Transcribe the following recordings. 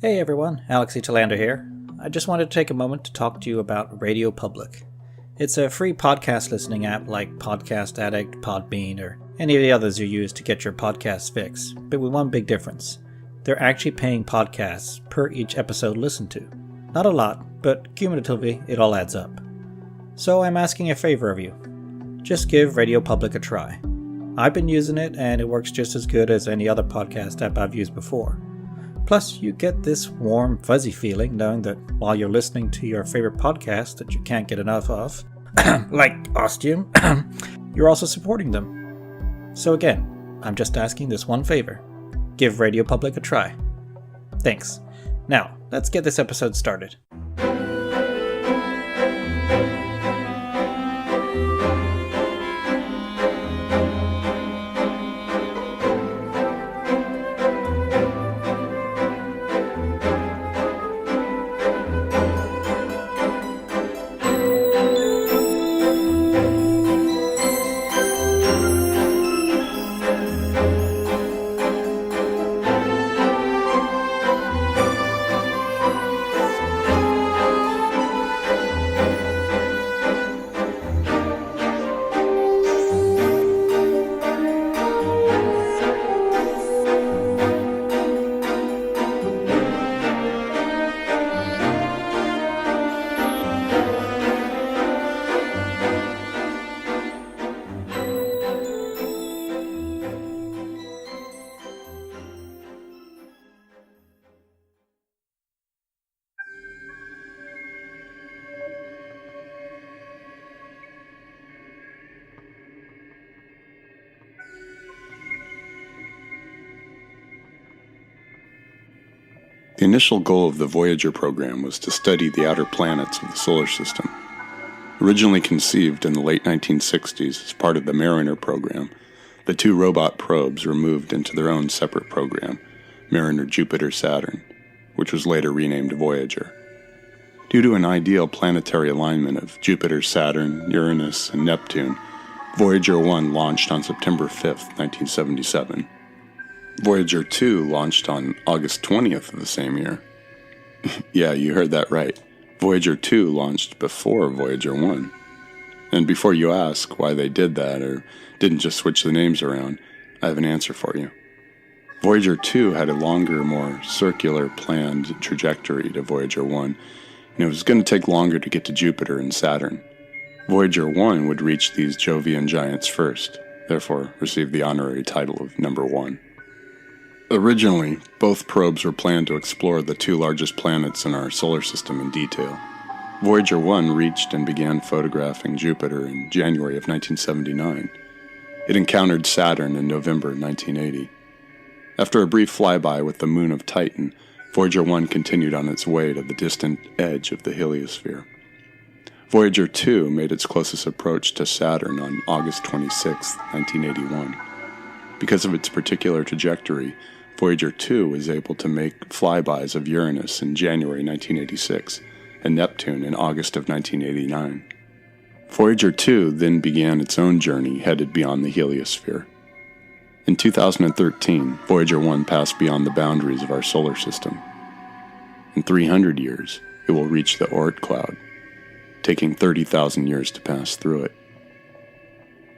Hey everyone, Alex Italander here. I just wanted to take a moment to talk to you about Radio Public. It's a free podcast listening app like Podcast Addict, Podbean, or any of the others you use to get your podcast fix, but with one big difference. They're actually paying podcasts per each episode listened to. Not a lot, but cumulatively it all adds up. So I'm asking a favor of you. Just give Radio Public a try. I've been using it and it works just as good as any other podcast app I've used before. Plus, you get this warm, fuzzy feeling knowing that while you're listening to your favorite podcast that you can't get enough of, like Ostium, you're also supporting them. So again, I'm just asking this one favor. Give Radio Public a try. Thanks. Now, let's get this episode started. The initial goal of the Voyager program was to study the outer planets of the solar system. Originally conceived in the late 1960s as part of the Mariner program, the two robot probes were moved into their own separate program, Mariner Jupiter-Saturn, which was later renamed Voyager. Due to an ideal planetary alignment of Jupiter, Saturn, Uranus, and Neptune, Voyager 1 launched on September 5, 1977. Voyager 2 launched on August 20th of the same year. Yeah, you heard that right. Voyager 2 launched before Voyager 1. And before you ask why they did that or didn't just switch the names around, I have an answer for you. Voyager 2 had a longer, more circular planned trajectory to Voyager 1, and it was going to take longer to get to Jupiter and Saturn. Voyager 1 would reach these Jovian giants first, therefore receive the honorary title of Number 1. Originally, both probes were planned to explore the two largest planets in our solar system in detail. Voyager 1 reached and began photographing Jupiter in January of 1979. It encountered Saturn in November 1980. After a brief flyby with the moon of Titan, Voyager 1 continued on its way to the distant edge of the heliosphere. Voyager 2 made its closest approach to Saturn on August 26, 1981. Because of its particular trajectory, Voyager 2 was able to make flybys of Uranus in January 1986 and Neptune in August of 1989. Voyager 2 then began its own journey headed beyond the heliosphere. In 2013, Voyager 1 passed beyond the boundaries of our solar system. In 300 years, it will reach the Oort cloud, taking 30,000 years to pass through it.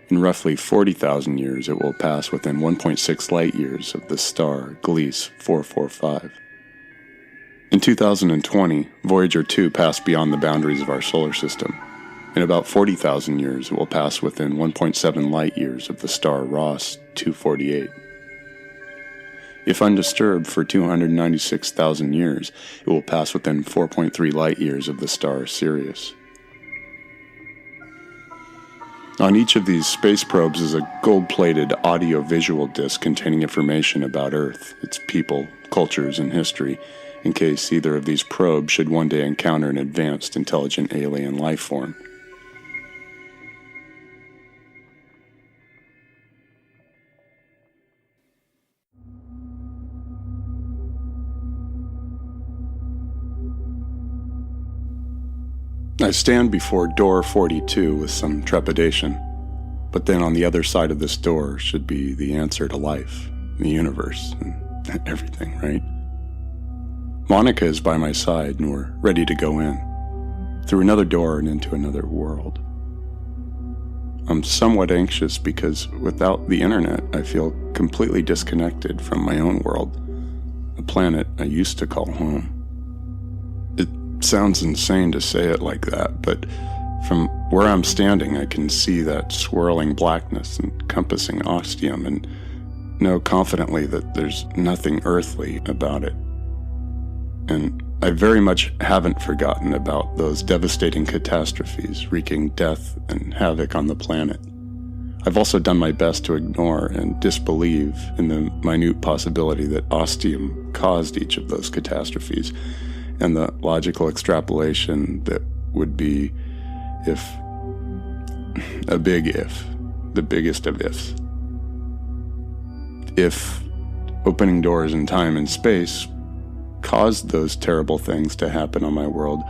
In roughly 40,000 years, it will pass within 1.6 light-years of the star Gliese 445. In 2020, Voyager 2 passed beyond the boundaries of our solar system. In about 40,000 years, it will pass within 1.7 light-years of the star Ross 248. If undisturbed for 296,000 years, it will pass within 4.3 light-years of the star Sirius. On each of these space probes is a gold-plated audio-visual disc containing information about Earth, its people, cultures, and history, in case either of these probes should one day encounter an advanced, intelligent alien life form. I stand before door 42 with some trepidation, but then on the other side of this door should be the answer to life, the universe, and everything, right? Monica is by my side and we're ready to go in, through another door and into another world. I'm somewhat anxious because without the internet, I feel completely disconnected from my own world, a planet I used to call home. It sounds insane to say it like that, but from where I'm standing, I can see that swirling blackness encompassing Ostium and know confidently that there's nothing earthly about it. And I very much haven't forgotten about those devastating catastrophes wreaking death and havoc on the planet. I've also done my best to ignore and disbelieve in the minute possibility that Ostium caused each of those catastrophes, and the logical extrapolation that would be if, a big if, the biggest of ifs. If opening doors in time and space caused those terrible things to happen on my world,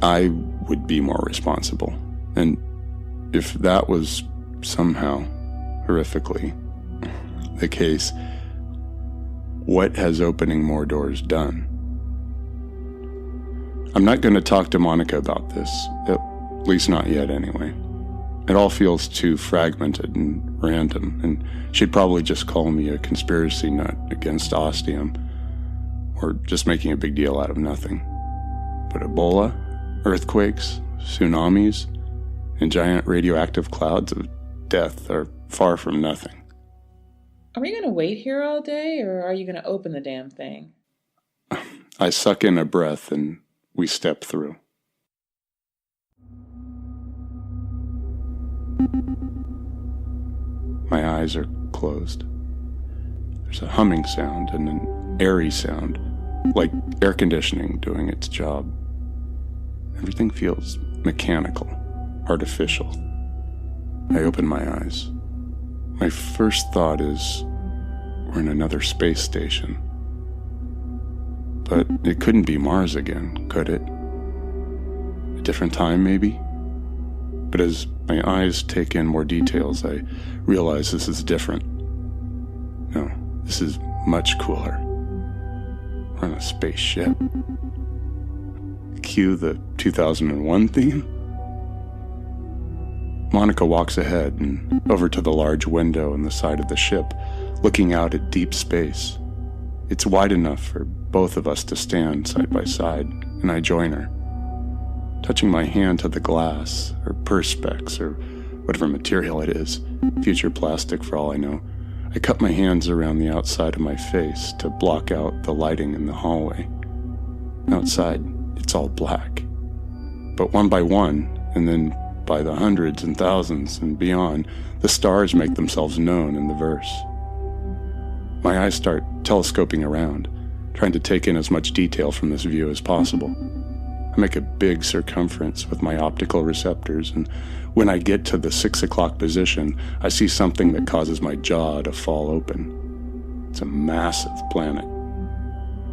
I would be more responsible. And if that was somehow, horrifically, the case, what has opening more doors done? I'm not going to talk to Monica about this, at least not yet anyway. It all feels too fragmented and random, and she'd probably just call me a conspiracy nut against Ostium, or just making a big deal out of nothing. But Ebola, earthquakes, tsunamis, and giant radioactive clouds of death are far from nothing. Are we going to wait here all day, or are you going to open the damn thing? I suck in a breath and we step through. My eyes are closed. There's a humming sound and an airy sound, like air conditioning doing its job. Everything feels mechanical, artificial. I open my eyes. My first thought is, we're in another space station. But it couldn't be Mars again, could it? A different time, maybe? But as my eyes take in more details, I realize this is different. No, this is much cooler. We're on a spaceship. Cue the 2001 theme. Monica walks ahead and over to the large window in the side of the ship, looking out at deep space. It's wide enough for both of us to stand side by side, and I join her. Touching my hand to the glass, or perspex, or whatever material it is, future plastic for all I know, I cup my hands around the outside of my face to block out the lighting in the hallway. Outside, it's all black. But one by one, and then by the hundreds and thousands and beyond, the stars make themselves known in the verse. My eyes start telescoping around, trying to take in as much detail from this view as possible. I make a big circumference with my optical receptors, and when I get to the 6 o'clock position, I see something that causes my jaw to fall open. It's a massive planet.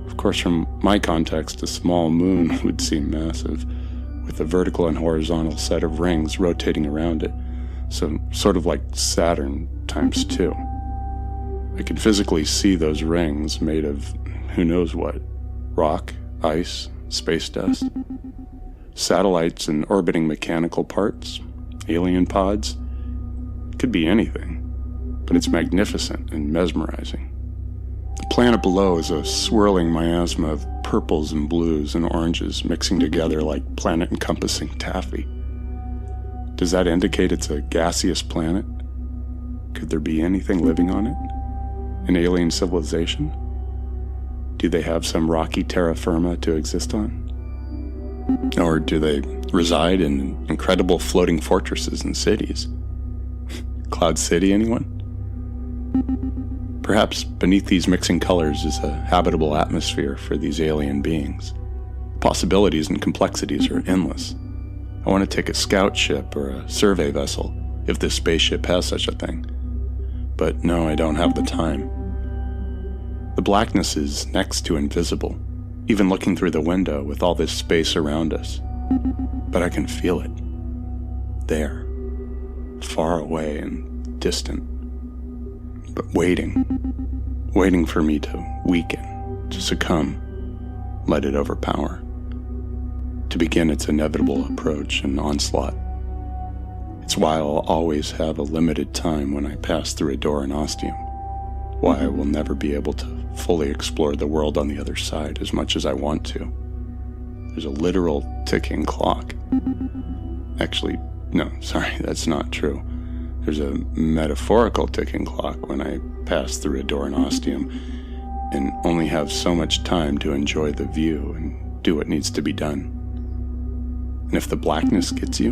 Of course, from my context, a small moon would seem massive, with a vertical and horizontal set of rings rotating around it, so sort of like Saturn times 2. I can physically see those rings made of who knows what, rock, ice, space dust, satellites and orbiting mechanical parts, alien pods. It could be anything, but it's magnificent and mesmerizing. The planet below is a swirling miasma of purples and blues and oranges mixing together like planet-encompassing taffy. Does that indicate it's a gaseous planet? Could there be anything living on it? An alien civilization? Do they have some rocky terra firma to exist on? Or do they reside in incredible floating fortresses and cities? Cloud City, anyone? Perhaps beneath these mixing colors is a habitable atmosphere for these alien beings. Possibilities and complexities are endless. I want to take a scout ship or a survey vessel, if this spaceship has such a thing. But no, I don't have the time. The blackness is next to invisible, even looking through the window with all this space around us. But I can feel it. There. Far away and distant. But waiting for me to weaken, to succumb, let it overpower, to begin its inevitable approach and onslaught. It's why I'll always have a limited time when I pass through a door in Ostium, why I will never be able to fully explore the world on the other side as much as I want to. There's a literal ticking clock. Actually, no, sorry, that's not true. There's a metaphorical ticking clock when I pass through a door in Ostium and only have so much time to enjoy the view and do what needs to be done. And if the blackness gets you,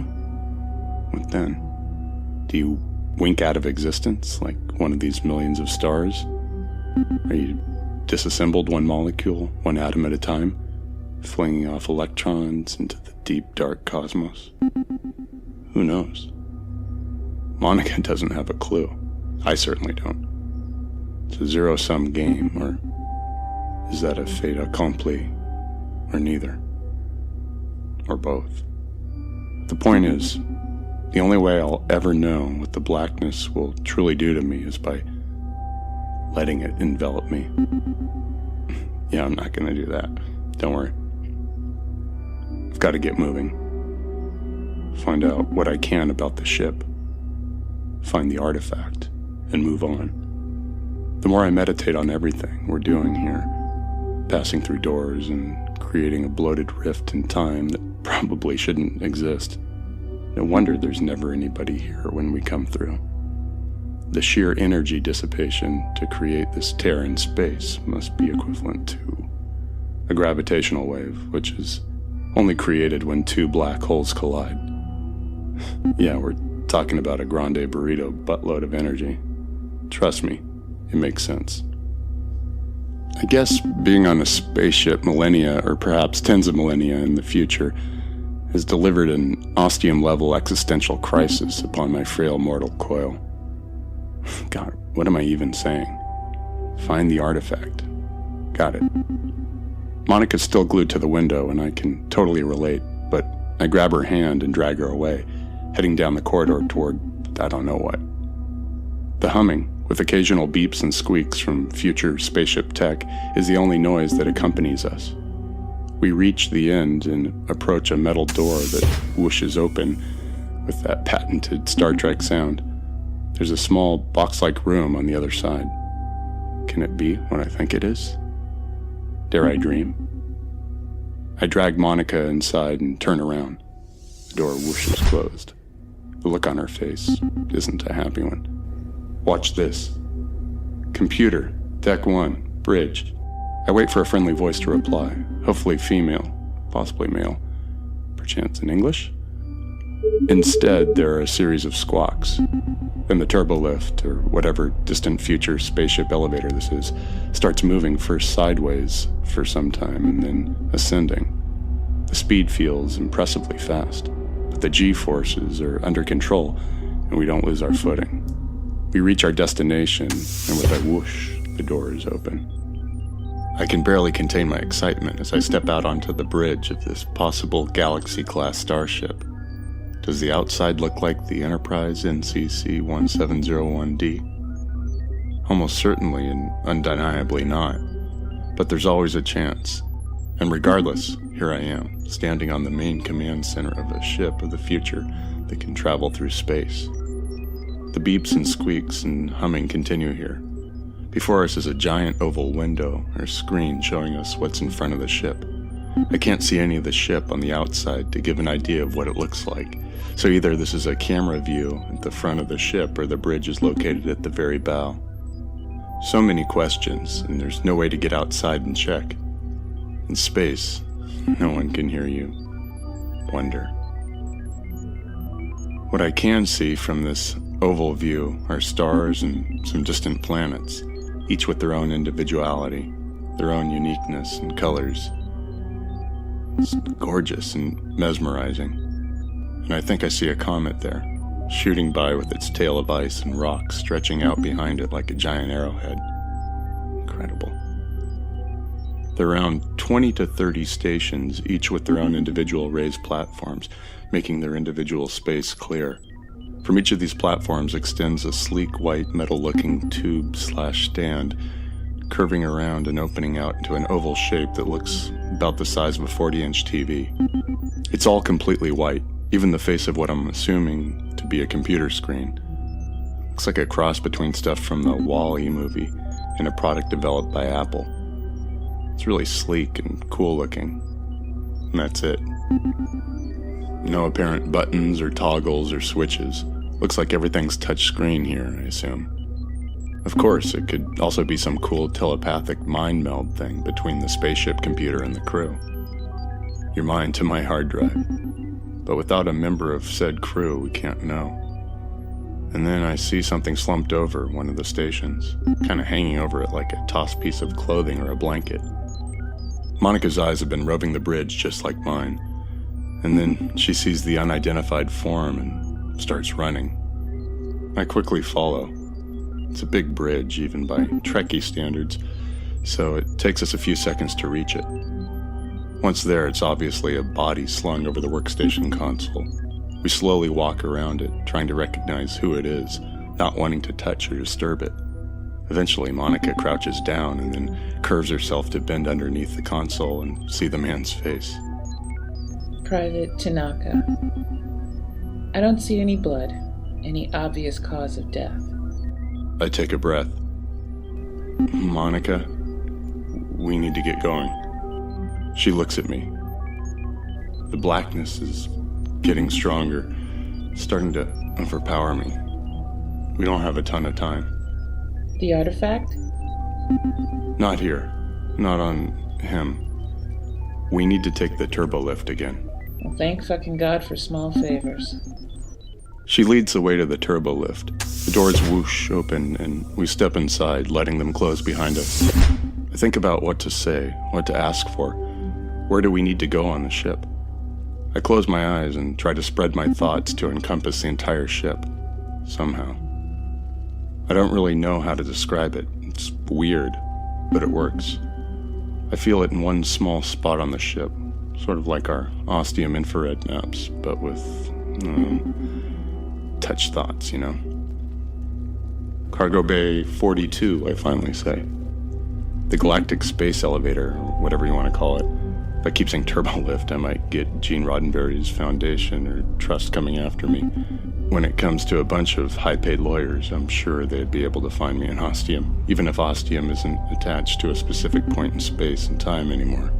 what then? Do you wink out of existence like one of these millions of stars? Are you disassembled one molecule, one atom at a time, flinging off electrons into the deep, dark cosmos? Who knows? Monica doesn't have a clue. I certainly don't. It's a zero-sum game, or is that a fait accompli, or neither? Or both? The point is, the only way I'll ever know what the blackness will truly do to me is by letting it envelop me. Yeah, I'm not gonna do that. Don't worry. I've got to get moving. Find out what I can about the ship. Find the artifact, and move on. The more I meditate on everything we're doing here, passing through doors and creating a bloated rift in time that probably shouldn't exist, no wonder there's never anybody here when we come through. The sheer energy dissipation to create this tear in space must be equivalent to a gravitational wave, which is only created when two black holes collide. Yeah, we're talking about a grande burrito buttload of energy. Trust me, it makes sense. I guess being on a spaceship millennia, or perhaps tens of millennia in the future, has delivered an ostium-level existential crisis upon my frail mortal coil. God, what am I even saying? Find the artifact. Got it. Monica's still glued to the window, and I can totally relate, but I grab her hand and drag her away, heading down the corridor toward I don't know what. The humming, with occasional beeps and squeaks from future spaceship tech, is the only noise that accompanies us. We reach the end and approach a metal door that whooshes open with that patented Star Trek sound. There's a small box-like room on the other side. Can it be what I think it is? Dare I dream? I drag Monica inside and turn around. The door whooshes closed. The look on her face isn't a happy one. Watch this. Computer, Deck 1, bridge. I wait for a friendly voice to reply, hopefully female, possibly male, perchance in English. Instead, there are a series of squawks. Then the turbolift, or whatever distant future spaceship elevator this is, starts moving first sideways for some time and then ascending. The speed feels impressively fast, but the G-forces are under control and we don't lose our footing. We reach our destination, and with a whoosh, the door is open. I can barely contain my excitement as I step out onto the bridge of this possible Galaxy-class starship. Does the outside look like the Enterprise NCC 1701D? Almost certainly and undeniably not. But there's always a chance. And regardless, here I am, standing on the main command center of a ship of the future that can travel through space. The beeps and squeaks and humming continue here. Before us is a giant oval window or screen showing us what's in front of the ship. I can't see any of the ship on the outside to give an idea of what it looks like, so either this is a camera view at the front of the ship or the bridge is located at the very bow. So many questions, and there's no way to get outside and check. In space, no one can hear you wonder. What I can see from this oval view are stars and some distant planets, each with their own individuality, their own uniqueness and colors. It's gorgeous and mesmerizing. And I think I see a comet there, shooting by with its tail of ice and rocks stretching out behind it like a giant arrowhead. Incredible. There are around 20 to 30 stations, each with their own individual raised platforms, making their individual space clear. From each of these platforms extends a sleek white metal-looking tube/stand, curving around and opening out into an oval shape that looks about the size of a 40-inch TV. It's all completely white, even the face of what I'm assuming to be a computer screen. Looks like a cross between stuff from the WALL-E movie and a product developed by Apple. It's really sleek and cool looking. And that's it. No apparent buttons or toggles or switches. Looks like everything's touchscreen here, I assume. Of course, it could also be some cool telepathic mind meld thing between the spaceship computer and the crew. Your mind to my hard drive. But without a member of said crew, we can't know. And then I see something slumped over one of the stations, kind of hanging over it like a tossed piece of clothing or a blanket. Monica's eyes have been roving the bridge just like mine, and then she sees the unidentified form and starts running. I quickly follow. It's a big bridge, even by Trekkie standards, so it takes us a few seconds to reach it. Once there, it's obviously a body slung over the workstation console. We slowly walk around it, trying to recognize who it is, not wanting to touch or disturb it. Eventually, Monica crouches down and then curves herself to bend underneath the console and see the man's face. Private Tanaka. I don't see any blood, any obvious cause of death. I take a breath. Monica, we need to get going. She looks at me. The blackness is getting stronger, starting to overpower me. We don't have a ton of time. The artifact? Not here. Not on him. We need to take the turbo lift again. Well, thank fucking God for small favors. She leads the way to the turbo lift. The doors whoosh open and we step inside, letting them close behind us. I think about what to say, what to ask for. Where do we need to go on the ship? I close my eyes and try to spread my thoughts to encompass the entire ship, somehow. I don't really know how to describe it. It's weird, but it works. I feel it in one small spot on the ship, sort of like our ostium infrared maps, but with touch thoughts, you know? Cargo Bay 42, I finally say. The Galactic Space Elevator, or whatever you want to call it. If I keep saying turbo lift, I might get Gene Roddenberry's Foundation or Trust coming after me. When it comes to a bunch of high-paid lawyers, I'm sure they'd be able to find me in Ostium, even if Ostium isn't attached to a specific point in space and time anymore.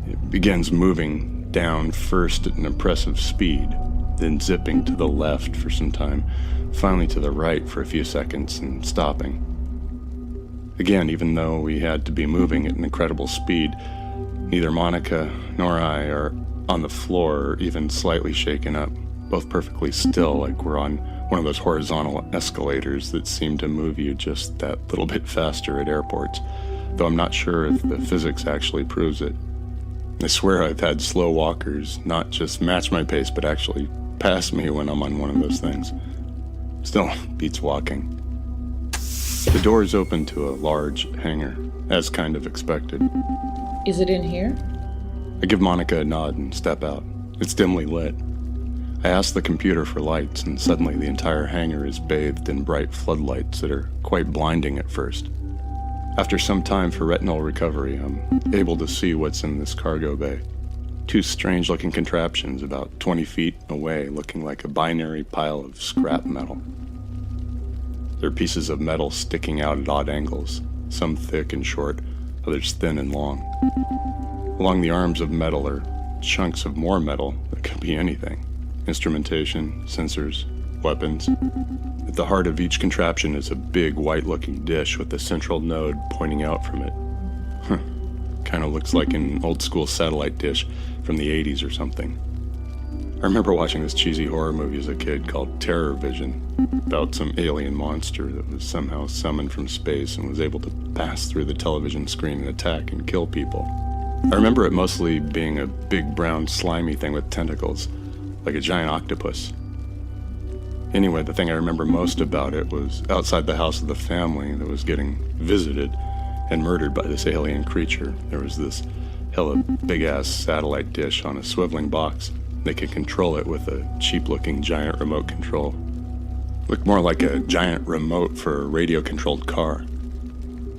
It begins moving down first at an impressive speed, then zipping to the left for some time, finally to the right for a few seconds and stopping. Again, even though we had to be moving at an incredible speed, neither Monica nor I are on the floor or even slightly shaken up, both perfectly still like we're on one of those horizontal escalators that seem to move you just that little bit faster at airports, though I'm not sure if the physics actually proves it. I swear I've had slow walkers not just match my pace, but actually pass me when I'm on one of those things. Still beats walking. The doors open to a large hangar, as kind of expected. Is it in here? I give Monica a nod and step out. It's dimly lit. I ask the computer for lights, and suddenly the entire hangar is bathed in bright floodlights that are quite blinding at first. After some time for retinal recovery, I'm able to see what's in this cargo bay. Two strange-looking contraptions about 20 feet away, looking like a binary pile of scrap metal. There are pieces of metal sticking out at odd angles, some thick and short, others thin and long. Along the arms of metal are chunks of more metal that could be anything. Instrumentation, sensors, weapons. At the heart of each contraption is a big white-looking dish with a central node pointing out from it. Kind of looks like an old-school satellite dish from the 80s or something. I remember watching this cheesy horror movie as a kid called Terror Vision, about some alien monster that was somehow summoned from space and was able to pass through the television screen and attack and kill people. I remember it mostly being a big brown slimy thing with tentacles, like a giant octopus. Anyway, the thing I remember most about it was outside the house of the family that was getting visited and murdered by this alien creature. There was this hella big-ass satellite dish on a swiveling box. They could control it with a cheap-looking giant remote control. Looked more like a giant remote for a radio-controlled car.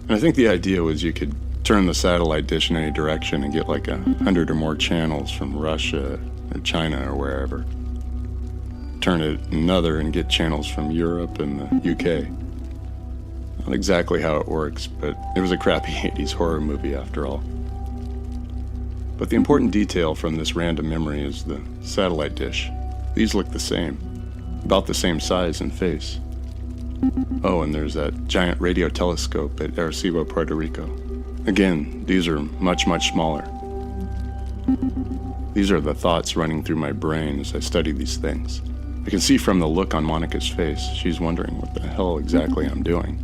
And I think the idea was you could turn the satellite dish in any direction and get like 100 or more channels from Russia or China or wherever. Turn it another and get channels from Europe and the UK. Not exactly how it works, but it was a crappy 80s horror movie after all. But the important detail from this random memory is the satellite dish. These look the same, about the same size and face. Oh, and there's that giant radio telescope at Arecibo, Puerto Rico. Again, these are much, much smaller. These are the thoughts running through my brain as I study these things. I can see from the look on Monica's face, she's wondering what the hell exactly I'm doing.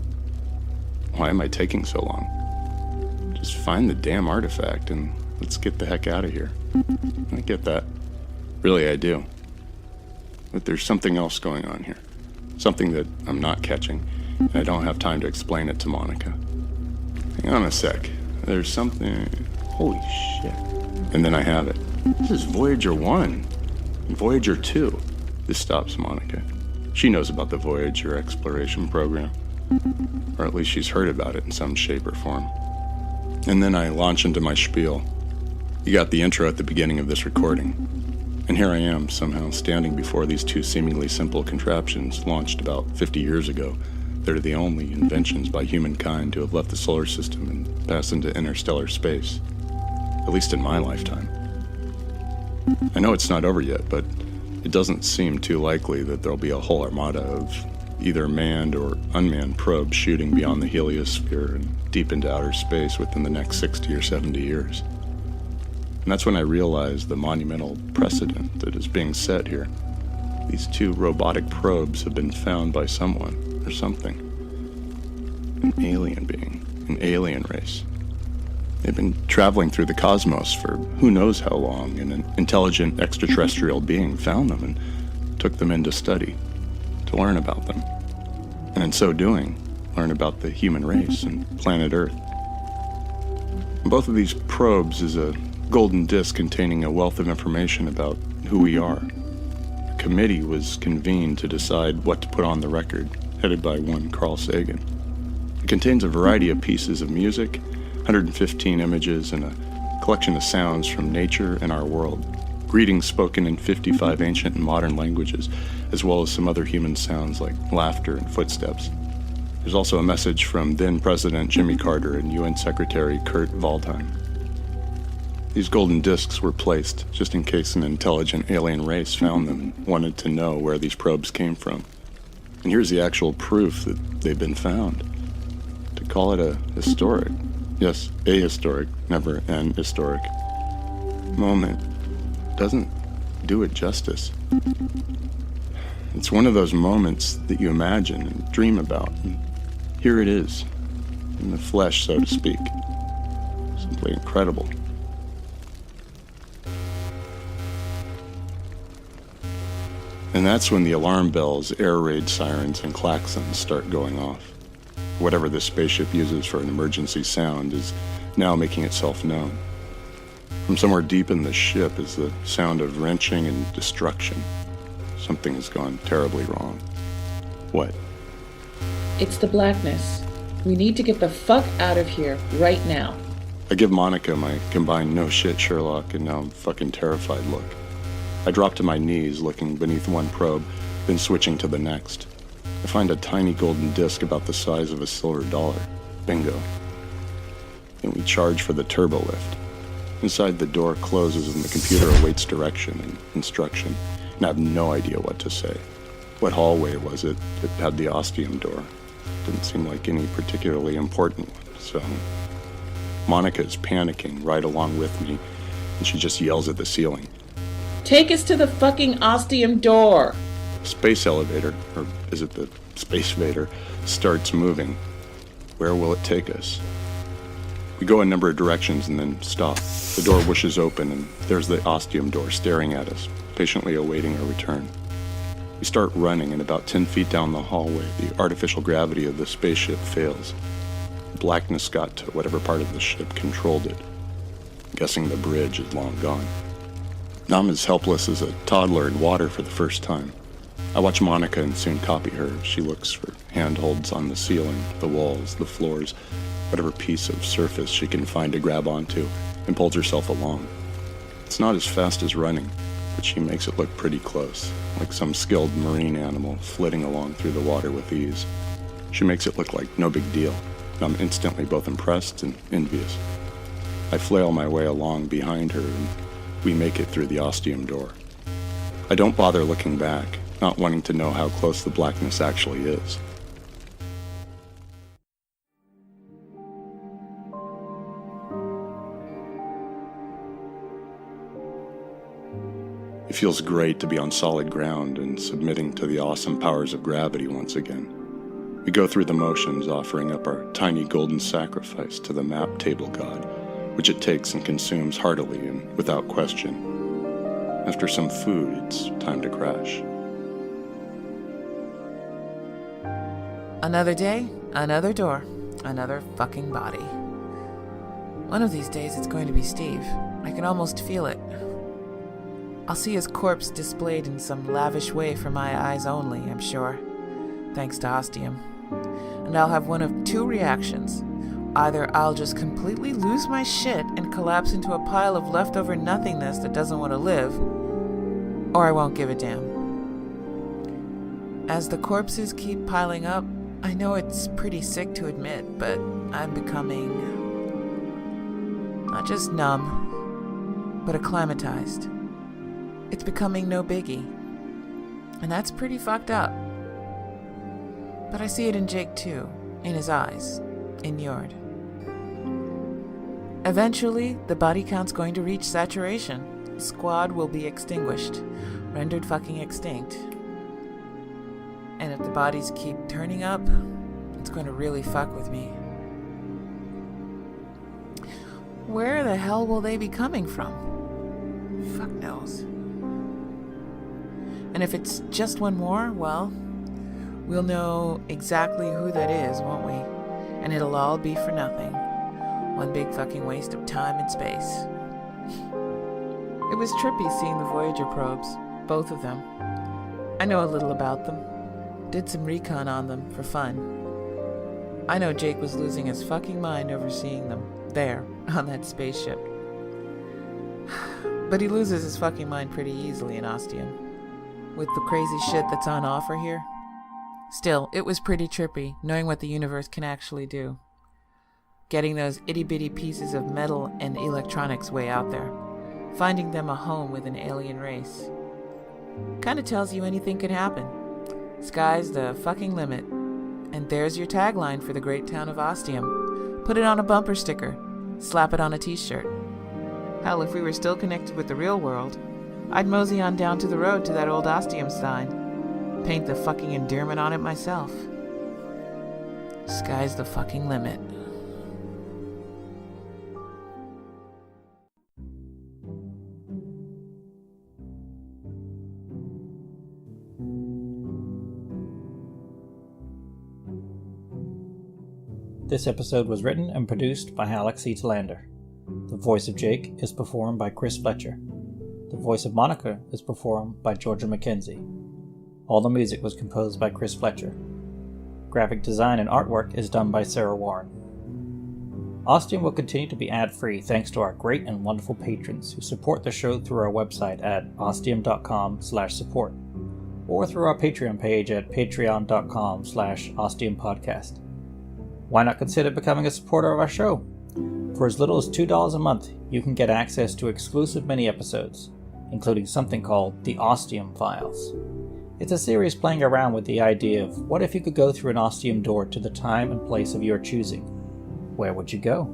Why am I taking so long? Just find the damn artifact and let's get the heck out of here. I get that. Really, I do. But there's something else going on here. Something that I'm not catching, and I don't have time to explain it to Monica. Hang on a sec. There's something... Holy shit. And then I have it. This is Voyager 1 and Voyager 2. This stops Monica. She knows about the Voyager exploration program. Or at least she's heard about it in some shape or form. And then I launch into my spiel. You got the intro at the beginning of this recording. And here I am, somehow standing before these two seemingly simple contraptions launched about 50 years ago. They're the only inventions by humankind to have left the solar system and passed into interstellar space. At least in my lifetime. I know it's not over yet, but it doesn't seem too likely that there'll be a whole armada of either manned or unmanned probes shooting beyond the heliosphere and deep into outer space within the next 60 or 70 years. And that's when I realized the monumental precedent that is being set here. These two robotic probes have been found by someone or something. An alien being, an alien race. They've been traveling through the cosmos for who knows how long, and an intelligent extraterrestrial being found them and took them in to study, to learn about them. And in so doing, learn about the human race and planet Earth. And both of these probes is a golden disc containing a wealth of information about who we are. A committee was convened to decide what to put on the record, headed by one Carl Sagan. It contains a variety of pieces of music, 115 images, and a collection of sounds from nature and our world. Greetings spoken in 55 ancient and modern languages, as well as some other human sounds like laughter and footsteps. There's also a message from then President Jimmy Carter and UN Secretary Kurt Waldheim. These golden discs were placed just in case an intelligent alien race found them and wanted to know where these probes came from. And here's the actual proof that they've been found. To call it a historic, yes, a historic, never an historic moment doesn't do it justice. It's one of those moments that you imagine and dream about, and here it is, in the flesh, so to speak. Simply incredible. And that's when the alarm bells, air raid sirens, and klaxons start going off. Whatever this spaceship uses for an emergency sound is now making itself known. From somewhere deep in the ship is the sound of wrenching and destruction. Something has gone terribly wrong. What? It's the blackness. We need to get the fuck out of here right now. I give Monica my combined no shit Sherlock and now I'm fucking terrified look. I drop to my knees, looking beneath one probe, then switching to the next. I find a tiny golden disc about the size of a silver dollar. Bingo. Then we charge for the turbo lift. Inside, the door closes and the computer awaits direction and instruction, and I have no idea what to say. What hallway was it that had the ostium door? Didn't seem like any particularly important one, so... Monica is panicking right along with me, and she just yells at the ceiling. Take us to the fucking ostium door! Space elevator, or is it the space vader, starts moving. Where will it take us? We go a number of directions and then stop. The door whooshes open and there's the ostium door staring at us, patiently awaiting our return. We start running and about 10 feet down the hallway, the artificial gravity of the spaceship fails. Blackness got to whatever part of the ship controlled it. I'm guessing the bridge is long gone. Now I'm as helpless as a toddler in water for the first time. I watch Monica and soon copy her. She looks for handholds on the ceiling, the walls, the floors, whatever piece of surface she can find to grab onto, and pulls herself along. It's not as fast as running, but she makes it look pretty close, like some skilled marine animal flitting along through the water with ease. She makes it look like no big deal, and I'm instantly both impressed and envious. I flail my way along behind her, and we make it through the ostium door. I don't bother looking back, not wanting to know how close the blackness actually is. It feels great to be on solid ground and submitting to the awesome powers of gravity once again. We go through the motions, offering up our tiny golden sacrifice to the map table god, which it takes and consumes heartily and without question. After some food, it's time to crash. Another day, another door, another fucking body. One of these days it's going to be Steve. I can almost feel it. I'll see his corpse displayed in some lavish way for my eyes only, I'm sure, thanks to ostium. And I'll have one of two reactions. Either I'll just completely lose my shit and collapse into a pile of leftover nothingness that doesn't want to live, or I won't give a damn. As the corpses keep piling up, I know it's pretty sick to admit, but I'm becoming not just numb, but acclimatized. It's becoming no biggie, and that's pretty fucked up. But I see it in Jake too, in his eyes, in Yord. Eventually, the body count's going to reach saturation. The squad will be extinguished, rendered fucking extinct. And if the bodies keep turning up, it's going to really fuck with me. Where the hell will they be coming from? Fuck knows. And if it's just one more, well, we'll know exactly who that is, won't we? And it'll all be for nothing. One big fucking waste of time and space. It was trippy seeing the Voyager probes, both of them. I know a little about them. Did some recon on them for fun. I know Jake was losing his fucking mind over seeing them there on that spaceship. But he loses his fucking mind pretty easily in Ostium, with the crazy shit that's on offer here. Still, it was pretty trippy, knowing what the universe can actually do. Getting those itty-bitty pieces of metal and electronics way out there. Finding them a home with an alien race. Kinda tells you anything could happen. Sky's the fucking limit. And there's your tagline for the great town of Ostium. Put it on a bumper sticker. Slap it on a t-shirt. Hell, if we were still connected with the real world, I'd mosey on down to the road to that old Ostium sign. Paint the fucking endearment on it myself. Sky's the fucking limit. This episode was written and produced by Alex E. Talander. The voice of Jake is performed by Chris Fletcher. The voice of Monica is performed by Georgia McKenzie. All the music was composed by Chris Fletcher. Graphic design and artwork is done by Sarah Warren. Ostium will continue to be ad-free thanks to our great and wonderful patrons who support the show through our website at ostium.com/support or through our Patreon page at patreon.com/ostiumpodcast. Why not consider becoming a supporter of our show? For as little as $2 a month, you can get access to exclusive mini-episodes, including something called the Ostium Files. It's a series playing around with the idea of what if you could go through an Ostium door to the time and place of your choosing? Where would you go?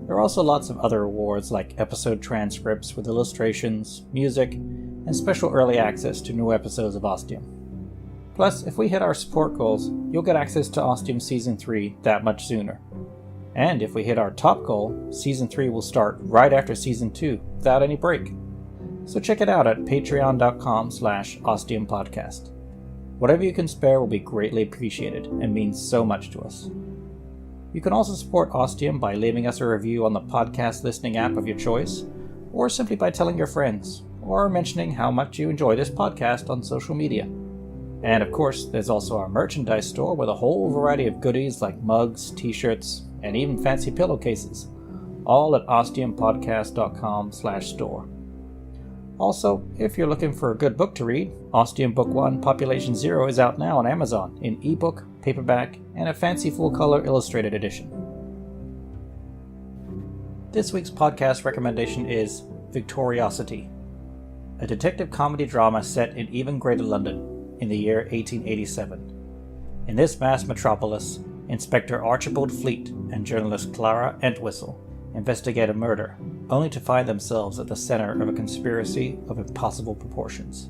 There are also lots of other awards like episode transcripts with illustrations, music, and special early access to new episodes of Ostium. Plus, if we hit our support goals, you'll get access to Ostium Season 3 that much sooner. And if we hit our top goal, Season 3 will start right after Season 2, without any break. So check it out at patreon.com/ostiumpodcast. Whatever you can spare will be greatly appreciated and means so much to us. You can also support Ostium by leaving us a review on the podcast listening app of your choice, or simply by telling your friends, or mentioning how much you enjoy this podcast on social media. And of course, there's also our merchandise store with a whole variety of goodies like mugs, t-shirts, and even fancy pillowcases, all at ostiumpodcast.com/store. Also, if you're looking for a good book to read, Ostium Book 1 Population Zero is out now on Amazon in ebook, paperback, and a fancy full-color illustrated edition. This week's podcast recommendation is Victoriosity, a detective comedy drama set in even greater London in the year 1887. In this vast metropolis, Inspector Archibald Fleet and journalist Clara Entwistle investigate a murder, only to find themselves at the center of a conspiracy of impossible proportions.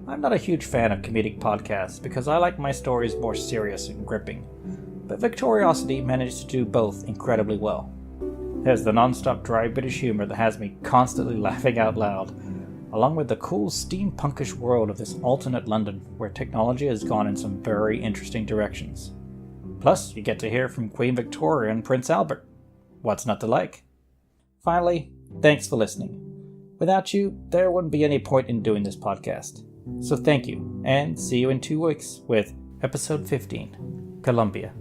I'm not a huge fan of comedic podcasts because I like my stories more serious and gripping, but Victoriosity managed to do both incredibly well. There's the non-stop dry British humor that has me constantly laughing out loud, along with the cool steampunkish world of this alternate London where technology has gone in some very interesting directions. Plus, you get to hear from Queen Victoria and Prince Albert. What's not to like? Finally, thanks for listening. Without you, there wouldn't be any point in doing this podcast. So thank you, and see you in 2 weeks with episode 15, Columbia.